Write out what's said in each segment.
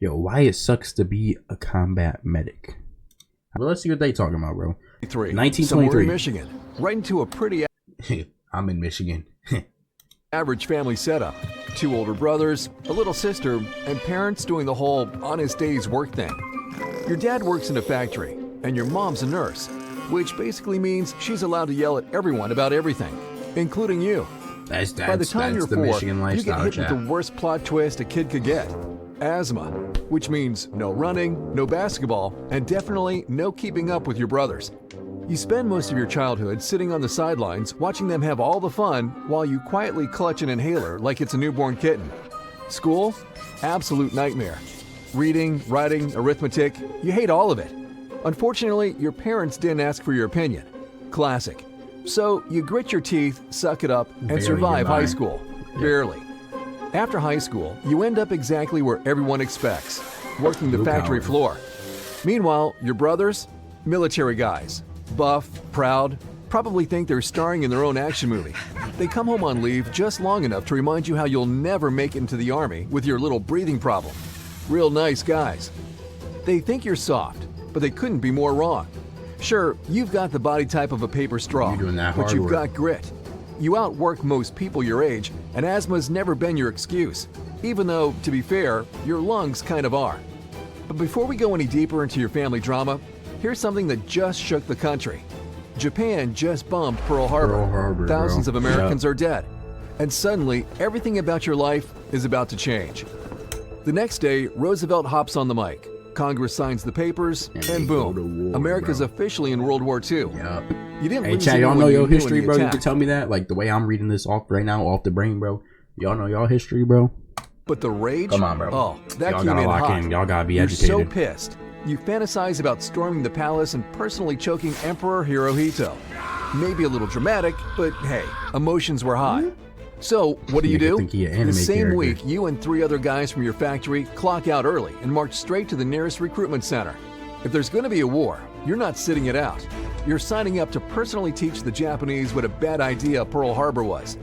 Yo, why it sucks to be a combat medic. But let's see what they talking about, bro. 1923. Somewhere in Michigan, right into a pretty I'm in Michigan. average family setup. 2 older brothers, a little sister, and parents doing the whole honest day's work thing. Your dad works in a factory, and your mom's a nurse, which basically means she's allowed to yell at everyone about everything, including you. By the time you're 4, you get hit with the worst plot twist a kid could get. Asthma, which means no running, no basketball, and definitely no keeping up with your brothers. You spend most of your childhood sitting on the sidelines watching them have all the fun while you quietly clutch an inhaler like it's a newborn kitten. School? Absolute nightmare. Reading, writing, arithmetic, you hate all of it. Unfortunately, your parents didn't ask for your opinion. Classic. So you grit your teeth, suck it up, and survive high school. Barely. After high school, you end up exactly where everyone expects, working the factory floor. Meanwhile, your brothers? Military guys. Buff, proud, probably think they're starring in their own action movie. They come home on leave just long enough to remind you how you'll never make it into the Army with your little breathing problem. Real nice guys. They think you're soft, but they couldn't be more wrong. Sure, you've got the body type of a paper straw, but you've got grit. You outwork most people your age, and asthma's never been your excuse, even though, to be fair, your lungs kind of are. But before we go any deeper into your family drama, here's something that just shook the country. Japan just bombed Pearl Harbor. Thousands of Americans are dead. And suddenly, everything about your life is about to change. The next day, Roosevelt hops on the mic. Congress signs the papers, and boom, America's officially in World War II. Yep. You didn't hey, lose Chad, y'all know your history, bro? Attack. You can tell me that? Like, the way I'm reading this off right now, off the brain, bro. Y'all know y'all history, bro? But the rage? Come on, bro. Oh, that y'all came gotta in lock hot. in. Y'all gotta be educated. You're so pissed. You fantasize about storming the palace and personally choking Emperor Hirohito. Maybe a little dramatic, but hey, emotions were high. So, what do you do? The same week, you and 3 other guys from your factory clock out early and march straight to the nearest recruitment center. If there's going to be a war, you're not sitting it out. You're signing up to personally teach the Japanese what a bad idea Pearl Harbor was.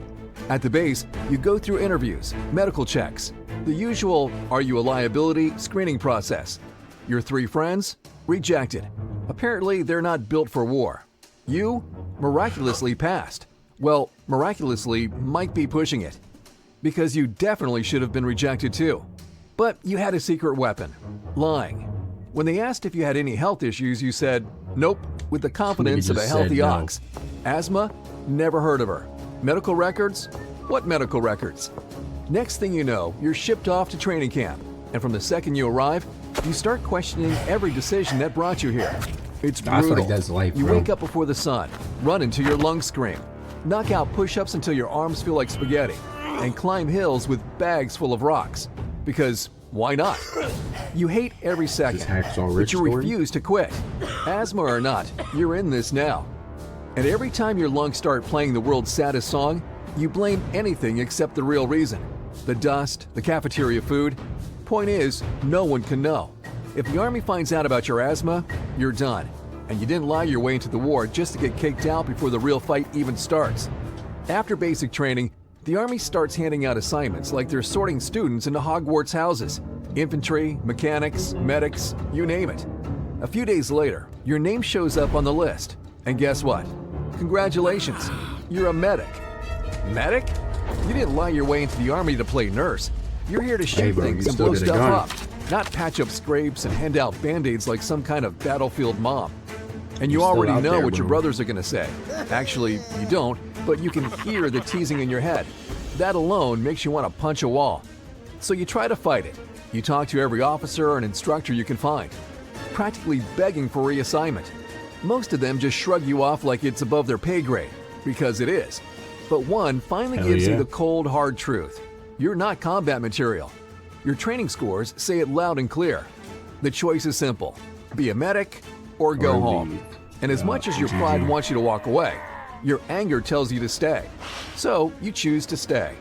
At the base, you go through interviews, medical checks, the usual "are you a liability" screening process. Your 3 friends? Rejected. Apparently, they're not built for war. You? Miraculously passed. Well, miraculously might be pushing it. Because you definitely should have been rejected too. But you had a secret weapon. Lying. When they asked if you had any health issues, you said, nope, with the confidence of a healthy ox. Asthma? Never heard of her. Medical records? What medical records? Next thing you know, you're shipped off to training camp. And from the second you arrive, you start questioning every decision that brought you here. It's brutal. I feel like that's life, you bro. wake up before the sun, run until your lungs scream, knock out push-ups until your arms feel like spaghetti, and climb hills with bags full of rocks. Because why not? You hate every second, but you refuse to quit. Asthma or not, you're in this now. And every time your lungs start playing the world's saddest song, you blame anything except the real reason. The dust, the cafeteria food. Point is, no one can know. If the Army finds out about your asthma, you're done. And you didn't lie your way into the war just to get kicked out before the real fight even starts. After basic training, the Army starts handing out assignments like they're sorting students into Hogwarts houses. Infantry, mechanics, medics, you name it. A few days later, your name shows up on the list. And guess what? Congratulations, you're a medic. Medic? You didn't lie your way into the Army to play nurse. You're here to shoot things and blow stuff up, not patch up scrapes and hand out band-aids like some kind of battlefield mom. And you already know what your brothers are going to say. Actually, you don't, but you can hear the teasing in your head. That alone makes you want to punch a wall. So you try to fight it. You talk to every officer and instructor you can find, practically begging for reassignment. Most of them just shrug you off like it's above their pay grade, because it is. But one finally gives you the cold, hard truth. You're not combat material. Your training scores say it loud and clear. The choice is simple. Be a medic or go home. And as much as your pride wants you to walk away, your anger tells you to stay. So you choose to stay.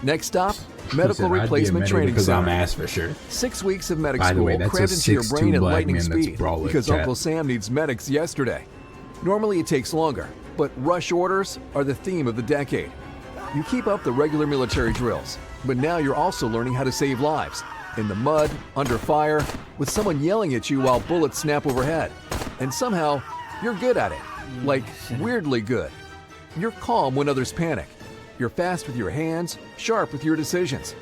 Next stop, medical replacement training center. I'm ass for sure. 6 weeks of medic school crammed into your brain at lightning speed because Uncle Sam needs medics yesterday. Normally it takes longer, but rush orders are the theme of the decade. You keep up the regular military drills, but now you're also learning how to save lives. in the mud, under fire, with someone yelling at you while bullets snap overhead. And somehow, you're good at it. Like, weirdly good. You're calm when others panic. You're fast with your hands, sharp with your decisions.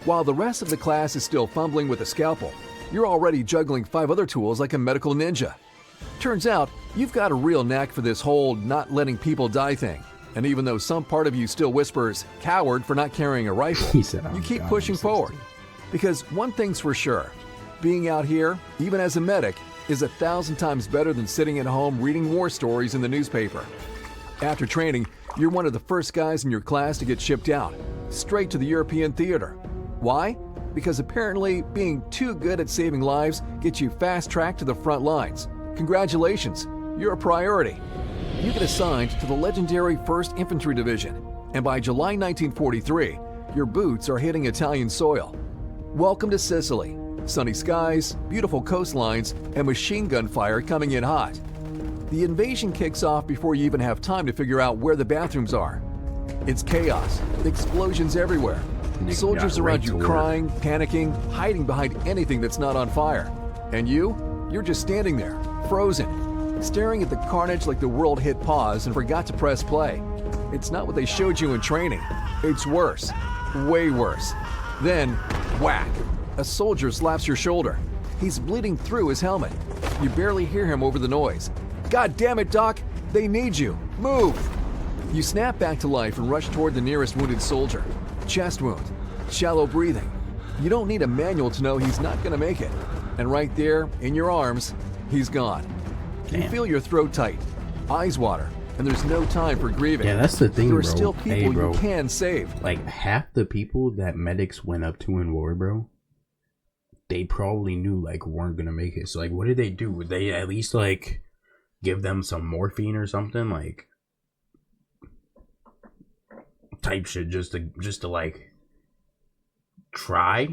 While the rest of the class is still fumbling with a scalpel, you're already juggling 5 other tools like a medical ninja. Turns out, you've got a real knack for this whole not letting people die thing. And even though some part of you still whispers, coward for not carrying a rifle, you keep pushing forward. Because one thing's for sure, being out here, even as a medic, is 1,000 times better than sitting at home reading war stories in the newspaper. After training, you're one of the first guys in your class to get shipped out, straight to the European theater. Why? Because apparently being too good at saving lives gets you fast-tracked to the front lines. Congratulations, you're a priority. You get assigned to the legendary 1st Infantry Division, and by July 1943, your boots are hitting Italian soil. Welcome to Sicily. Sunny skies, beautiful coastlines, and machine gun fire coming in hot. The invasion kicks off before you even have time to figure out where the bathrooms are. It's chaos, explosions everywhere. Soldiers around you crying, panicking, hiding behind anything that's not on fire. And you're just standing there, frozen, staring at the carnage like the world hit pause and forgot to press play. It's not what they showed you in training. It's worse. Way worse. Then, whack! A soldier slaps your shoulder. He's bleeding through his helmet. You barely hear him over the noise. God damn it, Doc! They need you! Move! You snap back to life and rush toward the nearest wounded soldier. Chest wound. Shallow breathing. You don't need a manual to know he's not gonna make it. And right there, in your arms, he's gone. You feel your throat tight, eyes water, and there's no time for grieving. Yeah, that's the thing, there bro. are still people you can save. Like, half the people that medics went up to in war, bro, they probably knew, like, weren't gonna make it. So, like, what did they do? Would they at least, like, give them some morphine or something? Like, type shit just to like, try?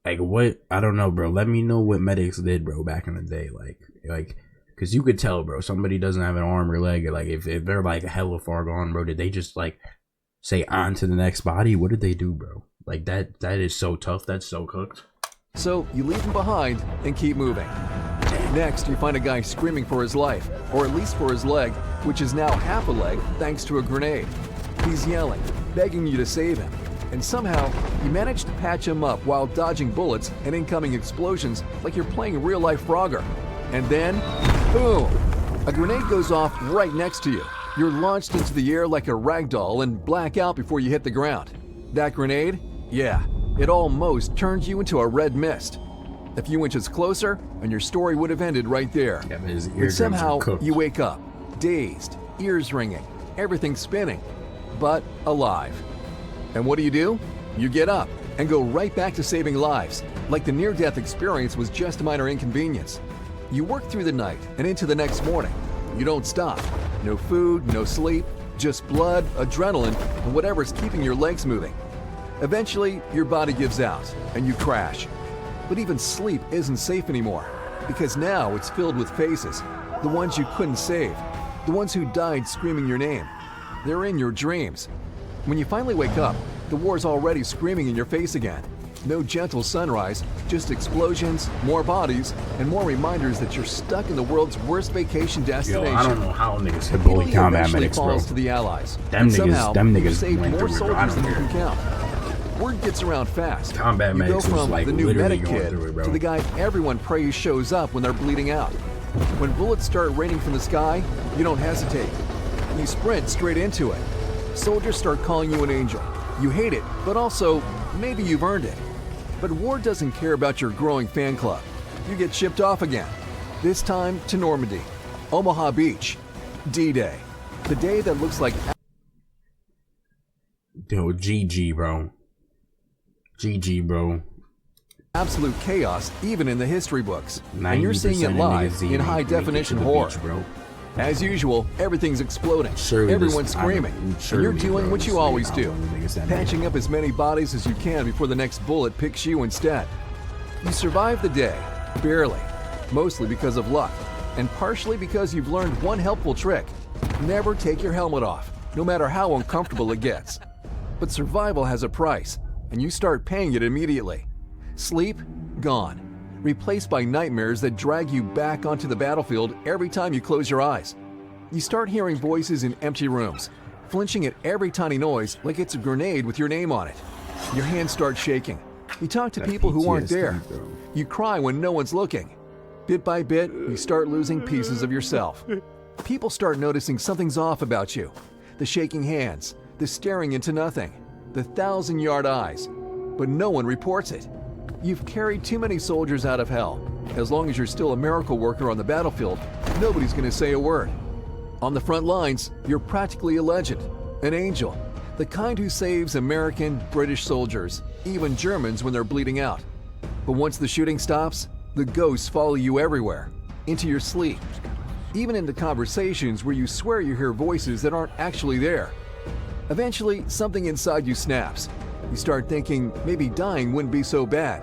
Like, what? I don't know, bro. Let me know what medics did, bro, back in the day. Like, because you could tell, bro, somebody doesn't have an arm or leg. Or, like, if they're, like, hella far gone, bro, did they just, like, say on to the next body? What did they do, bro? Like, that is so tough. That's so cooked. So you leave him behind and keep moving. Next, you find a guy screaming for his life, or at least for his leg, which is now half a leg thanks to a grenade. He's yelling, begging you to save him, and somehow you manage to patch him up while dodging bullets and incoming explosions like you're playing real-life Frogger. And then, boom! A grenade goes off right next to you. You're launched into the air like a ragdoll and black out before you hit the ground. That grenade? Yeah, it almost turned you into a red mist. A few inches closer, and your story would have ended right there. Yeah, but somehow, you wake up, dazed, ears ringing, everything spinning, but alive. And what do? You get up and go right back to saving lives, like the near-death experience was just a minor inconvenience. You work through the night and into the next morning. You don't stop. No food, no sleep, just blood, adrenaline, and whatever's keeping your legs moving. Eventually, your body gives out, and you crash. But even sleep isn't safe anymore, because now it's filled with faces, the ones you couldn't save, the ones who died screaming your name. They're in your dreams. When you finally wake up, the war's already screaming in your face again. No gentle sunrise, just explosions, more bodies, and more reminders that you're stuck in the world's worst vacation destination. Yo, I don't know how niggas hit bully combat medics, bro. Falls to the Allies. Them niggas saved went more through it, bro. soldiers than you can count. Word gets around fast. Combat you medics go from was like the new literally medic going kid through it, bro. to the guy everyone prays shows up when they're bleeding out. When bullets start raining from the sky, you don't hesitate. You sprint straight into it. Soldiers start calling you an angel. You hate it, but also, maybe you've earned it. But war doesn't care about your growing fan club. You get shipped off again. This time to Normandy, Omaha Beach, D-Day. The day that looks like... Yo, GG, bro. GG, bro. Absolute chaos, even in the history books. And you're seeing it live in high-definition horror. Beach, bro. As usual, everything's exploding. Surely Everyone's screaming. And you're doing what you always do. Patching up as many bodies as you can before the next bullet picks you instead. You survive the day, barely. Mostly because of luck. And partially because you've learned one helpful trick. Never take your helmet off, no matter how uncomfortable it gets. But survival has a price, and you start paying it immediately. Sleep? gone. Replaced by nightmares that drag you back onto the battlefield every time you close your eyes. You start hearing voices in empty rooms, flinching at every tiny noise like it's a grenade with your name on it. Your hands start shaking. You talk to people who aren't there. You cry when no one's looking. Bit by bit, you start losing pieces of yourself. People start noticing something's off about you. The shaking hands, the staring into nothing, the 1,000-yard eyes. But no one reports it. You've carried too many soldiers out of hell. As long as you're still a miracle worker on the battlefield, nobody's going to say a word. On the front lines, you're practically a legend, an angel, the kind who saves American, British soldiers, even Germans when they're bleeding out. But once the shooting stops, the ghosts follow you everywhere, into your sleep, even into conversations where you swear you hear voices that aren't actually there. Eventually, something inside you snaps. You start thinking maybe dying wouldn't be so bad.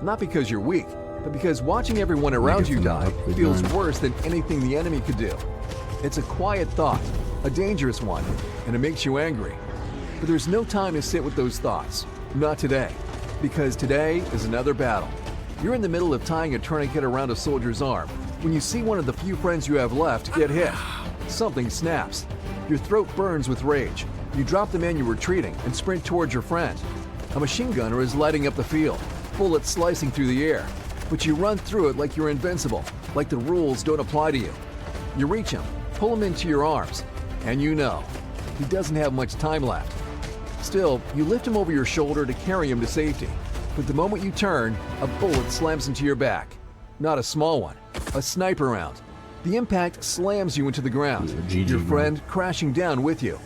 Not because you're weak, but because watching everyone around you die feels worse than anything the enemy could do. It's a quiet thought, a dangerous one, and it makes you angry. But there's no time to sit with those thoughts. Not today. Because today is another battle. You're in the middle of tying a tourniquet around a soldier's arm when you see one of the few friends you have left get hit. Something snaps. Your throat burns with rage. You drop the man you were treating and sprint towards your friend. A machine gunner is lighting up the field, bullets slicing through the air. But you run through it like you're invincible, like the rules don't apply to you. You reach him, pull him into your arms, and you know, he doesn't have much time left. Still, you lift him over your shoulder to carry him to safety. But the moment you turn, a bullet slams into your back. Not a small one, a sniper round. The impact slams you into the ground, your friend crashing down with you.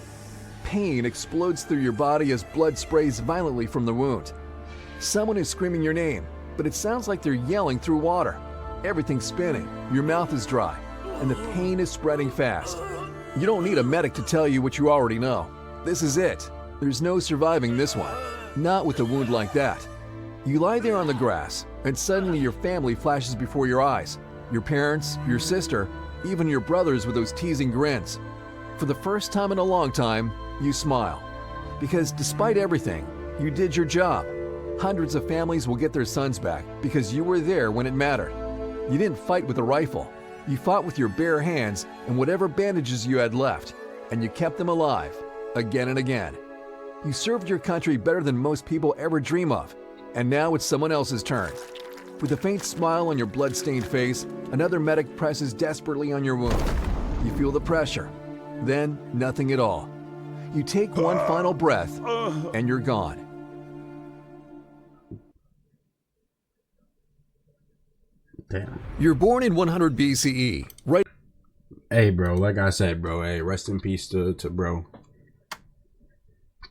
Pain explodes through your body as blood sprays violently from the wound. Someone is screaming your name, but it sounds like they're yelling through water. Everything's spinning, your mouth is dry, and the pain is spreading fast. You don't need a medic to tell you what you already know. This is it. There's no surviving this one. Not with a wound like that. You lie there on the grass, and suddenly your family flashes before your eyes. Your parents, your sister, even your brothers with those teasing grins. For the first time in a long time, you smile. Because despite everything, you did your job. Hundreds of families will get their sons back because you were there when it mattered. You didn't fight with a rifle. You fought with your bare hands and whatever bandages you had left, and you kept them alive, again and again. You served your country better than most people ever dream of, and now it's someone else's turn. With a faint smile on your blood-stained face, another medic presses desperately on your wound. You feel the pressure, then nothing at all. You take one final breath, and you're gone. Damn. You're born in 100 BCE, right? Hey, bro, like I said, bro, hey, rest in peace to bro.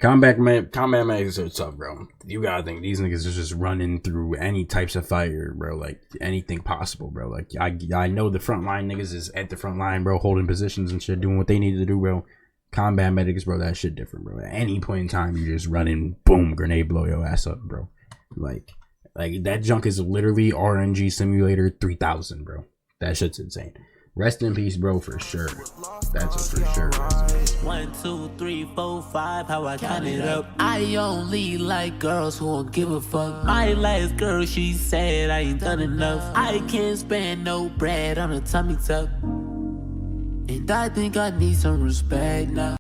Combat medics are tough, bro. You gotta think these niggas are just running through any types of fire, bro. Like anything possible, bro. Like I know the frontline niggas is at the front line, bro, holding positions and shit, doing what they need to do, bro. Combat medics, bro, that shit different, bro. At any point in time, you just running, boom, grenade blow your ass up, bro. Like that junk is literally RNG Simulator 3000, bro. That shit's insane. Rest in peace, bro, for sure. That's a for sure. 1, 2, 3, 4, 5, how I count it up. I only like girls who don't give a fuck. My last girl, she said I ain't done enough. I can't spend no bread on a tummy tuck. And I think I need some respect now.